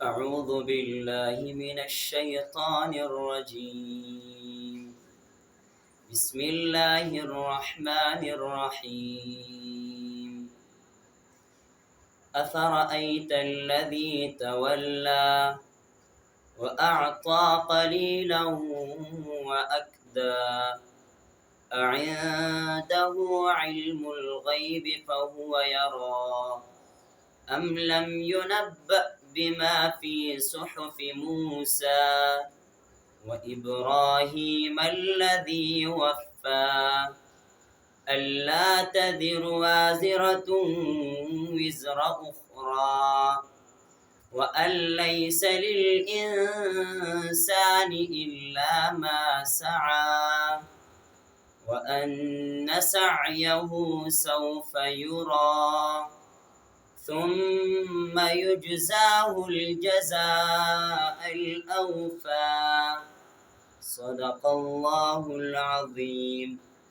أعوذ بالله من الشيطان الرجيم. بسم الله الرحمن الرحيم. أفرأيت الذي تولى وأعطى قليلا وأكدى أعنده علم الغيب فهو يرى أم لم ينبأ بما في صحف موسى وإبراهيم الذي وفى ألا تذر وازرة وزر أخرى وأن ليس للإنسان إلا ما سعى وأن سعيه سوف يرى ثم يجزاه الجزاء الأوفى. صدق الله العظيم.